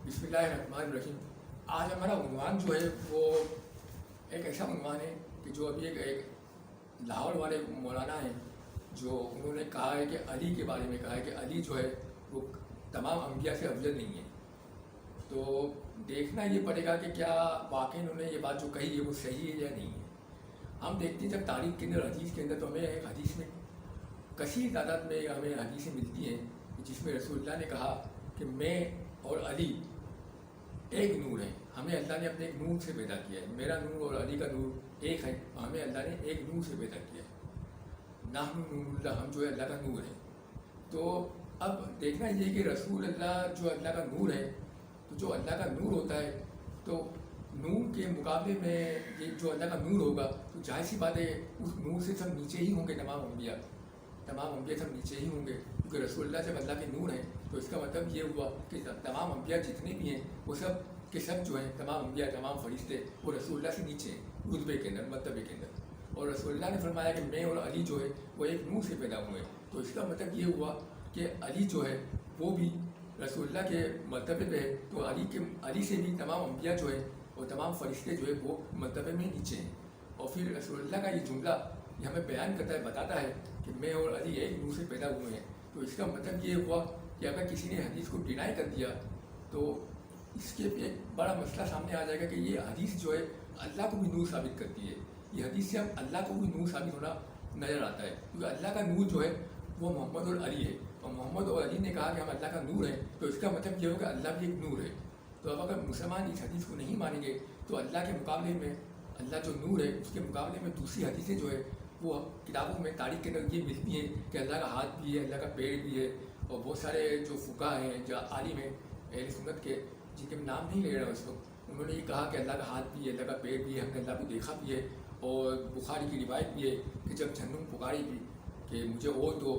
बिस्मिल्लाहिर्रहमानिर्रहीम। आज हमारा उन्वान जो है वो एक ऐसा उन्वान है कि जो अभी एक लाहौर वाले मौलाना हैं, जो उन्होंने कहा है कि अली के बारे में कहा है कि अली जो है वो तमाम अम्बिया से अफजल नहीं है। तो देखना ये पड़ेगा कि क्या वाकई उन्होंने ये बात जो कही है वो सही है या नहीं है। हम देखते हैं जब तारीख के अंदर, हदीस के अंदर, तो हमें एक हदीस में कसीर तादाद में हमें हदीसें मिलती हैं जिसमें रसूलुल्लाह ने कहा कि मैं और अली एक नूर है, हमें अल्लाह ने अपने एक नूर से पैदा किया है। मेरा नूर और अली का नूर एक है, हमें अल्लाह ने एक नूर से पैदा किया है। नाहनु नूरुल्लाह, हम जो है अल्लाह का नूर है। तो अब देखना ये कि रसूल अल्लाह जो अल्लाह का नूर है, तो जो अल्लाह का नूर होता है तो नूर के मुकाबले में ये जो अल्लाह का नूर होगा तो जाहिर सी बात है उस नूर से सब नीचे ही होंगे। तमाम अम्बिया सब नीचे ही होंगे, क्योंकि रसूलुल्लाह जब अल्लाह के नूर हैं तो इसका मतलब ये हुआ कि तमाम अम्बिया जितने भी हैं वो सब के सब जो हैं, तमाम अम्बिया, तमाम फरिश्ते वो रसूलुल्लाह से नीचे हैं रुतबे के अंदर, मर्तबे के अंदर। और रसूलुल्लाह ने फरमाया कि मैं और अली जो है वो एक नूर से पैदा हुए हैं। तो इसका मतलब ये हुआ कि अली जो है वो भी रसूलुल्लाह के मर्तबे पे है, तो अली से भी तमाम अम्बिया जो है और तमाम फरिश्ते जो है वो मर्तबे में नीचे हैं। और फिर रसूलुल्लाह का ये जुमला ये हमें बयान करता है, बताता है कि मैं और अली एक नूर से पैदा हुए हैं। तो इसका मतलब ये हुआ कि अगर किसी ने हदीस को डिनाई कर दिया तो इसके एक बड़ा मसला सामने आ जाएगा कि ये हदीस जो है अल्लाह को भी नूर साबित करती है। ये हदीस से हम अल्लाह को भी नूर साबित होना नज़र आता है, क्योंकि अल्लाह का नूर जो है वो मोहम्मद और अली है, और मोहम्मद और अली ने कहा कि हम अल्लाह का नूर है, तो इसका मतलब ये होगा अल्लाह भी एक नूर है। तो अब अगर मुसलमान इस हदीस को नहीं मानेंगे तो अल्लाह के मुकाबले में, अल्लाह जो नूर है उसके मुकाबले में दूसरी हदीसें जो है वो किताबों में, तारीख के अंदर ये मिलती हैं कि अल्लाह का हाथ भी है, अल्लाह का पेड़ भी है। और बहुत सारे जो फुका हैं, जो आलिम हैं अहले सुन्नत के, जिनके मैं नाम नहीं ले रहा उस वक्त, उन्होंने ये कहा कि अल्लाह का हाथ भी है, अल्लाह का पेड़ भी है, हमने अल्लाह को देखा भी है। और बुखारी की रिवायत भी है कि जब जहन्नुम पुकारी भी कि मुझे और दो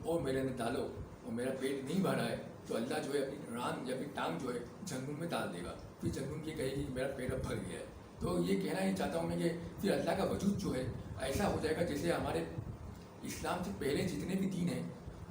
और मेरे अंदर डालो और मेरा पेट नहीं भरा है, तो अल्लाह जो है अपनी रान या अपनी टांग जो है जहन्नुम में डाल देगा। फिर जहन्नुम ये कहेगी कि मेरा पेट अब भर गया है। तो ये कहना ही चाहता हूँ मैं कि फिर अल्लाह का वजूद जो है ऐसा हो जाएगा जैसे हमारे इस्लाम से पहले जितने भी दीन हैं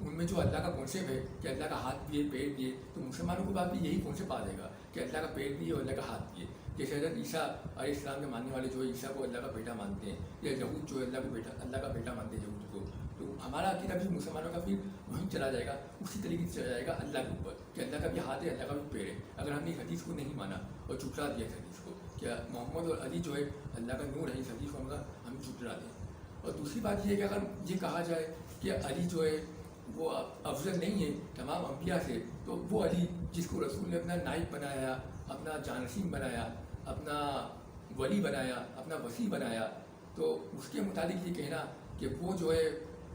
उनमें जो अल्लाह का कॉन्सेप्ट है कि अल्लाह का हाथ भी है, पेट भी है, तो मुसलमानों के बाद भी यही कॉन्सेप्ट आ जाएगा कि अल्लाह का पेट भी है और अल्लाह का हाथ भी है। जैसे हज़रत ईसा अलैहिस्सलाम के मानने वाले जो है ईसा को अल्लाह का बेटा मानते हैं, या यहूद जो है अल्लाह का बेटा मानते हैं यहूद को। तो हमारा अकीदा भी मुसलमानों का फिर वहीं चला जाएगा, उसी तरीके से चला जाएगा अल्लाह के ऊपर कि अल्लाह का भी हाथ है, अल्लाह का भी पेड़ है। अगर हमने इस हदीस को नहीं माना और झुठला दिया इस हदीस को, क्या मोहम्मद और अली जो है अल्लाह का नूर है, इस हदीस को हम झुठला दें। और दूसरी बात ये है कि अगर ये कहा जाए कि अली जो है वो अफजल नहीं है तमाम अम्बिया से, तो वो अली जिसको रसूल ने अपना नाइब बनाया, अपना जानशीन बनाया, अपना वली बनाया, अपना वसी बनाया, तो उसके मुताबिक ये कहना कि वो जो है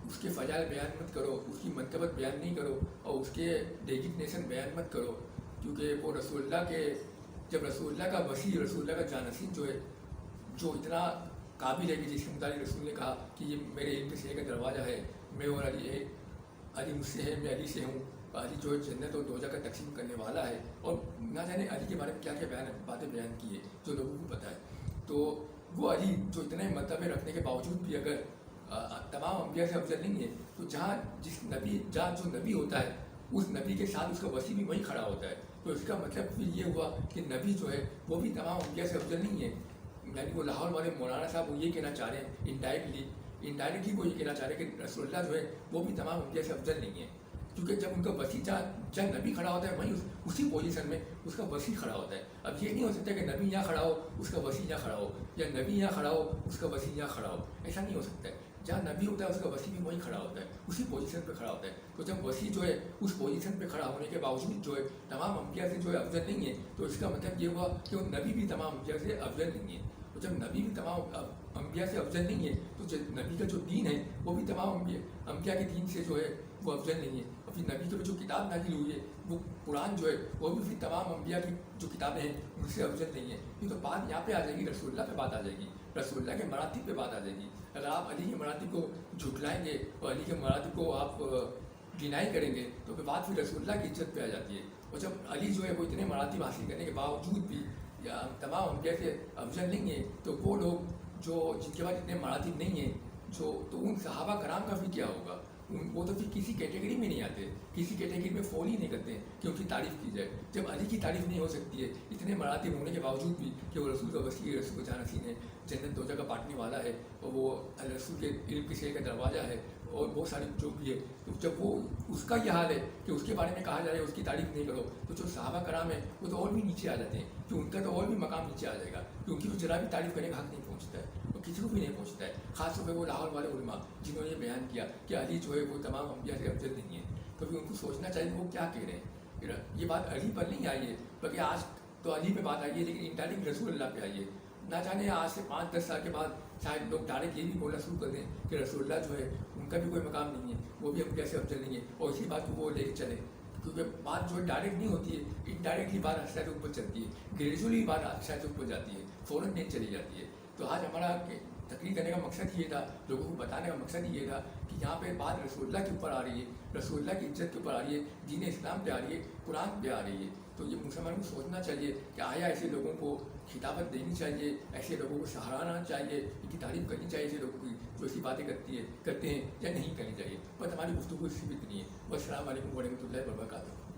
उसके फ़जाइल बयान मत करो, उसकी मर्तबत बयान नहीं करो और उसके डेजिग्नेशन बयान मत करो, क्योंकि वो रसूलुल्लाह के, जब रसूलुल्लाह का वसी, रसूलुल्लाह का जानशीन जो है, जो इतना काबिल है कि जिसके मुताबिक रसूल ने कहा कि ये मेरे इल्म से एक दरवाज़ा है, मैं और अली मुझसे है, मैं अली से हूँ, अली जो है जन्नत और दोज़ख का तकसीम करने वाला है। और ना जाने अली के बारे में क्या क्या बातें बयान की है जो लोगों को पता है। तो वो अली जो इतने मर्तबे रखने के बावजूद भी अगर तमाम अम्बिया से अफजल नहीं है, तो जहाँ जो नबी होता है उस नबी के साथ उसका वसी भी वहीं खड़ा होता है। तो इसका मतलब फिर ये हुआ कि नबी जो है वो भी तमाम अम्बिया से अफजल नहीं है। यानी वो लाहौर वाले मौलाना साहब वो ये कहना चाह रहे हैं इनडायरेक्टली वो ये कहना चाह रहे हैं कि रसूलुल्लाह जो है वो भी तमाम अम्बिया से अफजल नहीं है, क्योंकि जब उनका वसी जहाँ नबी खड़ा होता है वहीं उसी पोजीशन में उसका वसी खड़ा होता है। अब ये नहीं हो सकता कि नबी यहाँ खड़ा हो उसका वसी यहाँ खड़ा हो, या नबी यहाँ खड़ा हो उसका वसी यहाँ खड़ा हो, ऐसा नहीं हो सकता है। जहाँ नबी होता है उसका वसी भी वहीं खड़ा होता है, उसी पोजीशन पे खड़ा होता है। तो जब वसी जो है उस पोजीशन पे खड़ा होने के बावजूद जो है तमाम अम्बिया से जो है अफजल नहीं है, तो इसका मतलब ये हुआ कि वो नबी भी तमाम अम्बिया से अफजल नहीं है। तो जब नबी भी तमाम अम्बिया से अफजल नहीं है, तो नबी का जो दीन है वो भी तमाम अम्बिया के दीन से जो है वो अफजल नहीं है। और फिर नबी की जो किताब नाजिल हुई है वो कुरान जो है वो भी फिर तमाम अम्बिया की जो किताबें हैं उनसे अफजल नहीं है। ये तो बात यहाँ पे आ जाएगी, रसूलुल्लाह पे बात आ जाएगी, रसूलुल्लाह के मरातिब पे बात आ जाएगी। अगर आप अली के मरातिब को झुटलाएंगे और अली के मरातिब को आप डिनाई करेंगे तो फिर बात फिर रसूलुल्लाह की इज्जत पे आ जाती है। और जब अली जो है वो इतने मरातिब हासिल करने के बावजूद भी या तमाम अम्बिया से अफजल नहीं है, तो वो लोग जो जिनके पास इतने मरातिब नहीं हैं, जो तो उन सहाबा कराम का भी क्या होगा, وہ تو پھر کسی کیٹیگری میں نہیں آتے, کسی کیٹیگری میں فال ہی نہیں کرتے ہیں کہ ان کی تعریف کی جائے. جب علی کی تعریف نہیں ہو سکتی ہے اتنے مراتب ہونے کے باوجود بھی کہ وہ رسول کا وسیع ہے, رسول کا جانشین ہے, جنت دوزخ کا بانٹنے والا ہے, اور وہ رسول کے علم کے شعر کا دروازہ ہے, اور بہت ساری جو بھی ہے, تو جب وہ اس کا یہ حال ہے کہ اس کے بارے میں کہا جا رہا ہے اس کی تعریف نہیں کرو, تو جو صحابہ کرام ہیں وہ تو اور بھی نیچے آ جاتے ہیں, کہ ان کا تو اور بھی مقام نیچے آ جائے گا, کیونکہ وہ ذرا بھی تعریف کرنے کا حق نہیں پہنچتا ہے, اور کسی کو بھی نہیں پہنچتا ہے. خاص طور پہ وہ لاہور والے علماء جنہوں نے یہ بیان کیا کہ علی جو ہے وہ تمام انبیاء سے افضل نہیں ہے, تو پھر ان کو سوچنا چاہیے وہ کیا کہہ رہے ہیں. یہ بات علی پر نہیں آئی ہے, بلکہ آج تو علی پہ بات آئی ہے, لیکن انڈائریکٹ رسول اللہ پہ آئی ہے. نہ جانے آج سے 5-10 سال کے بعد شاید لوگ ڈائریکٹ یہ بھی بولنا شروع کر دیں کہ رسول اللہ جو ہے ان کا بھی کوئی مقام نہیں ہے, وہ بھی ہم کیسے افضل نہیں ہے, اور اسی بات کو وہ لے کے چلے, کیونکہ بات جو ہے ڈائریکٹ نہیں ہوتی ہے, انڈائریکٹلی بات آہستہ اوپر چلتی ہے, گریجولی بات آہستہ اوپر جاتی ہے, فوراً نہیں چلی جاتی ہے. تو آج ہمارا تقریر کرنے کا مقصد یہ تھا, لوگوں کو بتانے کا مقصد یہ تھا کہ یہاں پہ بات رسول اللہ کے اوپر آ رہی ہے, رسول اللہ کی عزت کے اوپر آ رہی ہے, دین اسلام پہ آ رہی ہے, قرآن پہ آ رہی ہے. تو یہ مسلمان کو سوچنا چاہیے کہ آیا ایسے لوگوں کو خطابت دینی چاہیے, ایسے لوگوں کو سہارانا چاہیے, ان کی تعریف کرنی چاہیے ایسے لوگوں کی جو ایسی باتیں کرتے ہیں, یا نہیں کرنی چاہیے. بس ہماری گفتگو اس سے بھی اتنی ہے. والسلام علیکم ورحمۃ اللہ وبرکاتہ.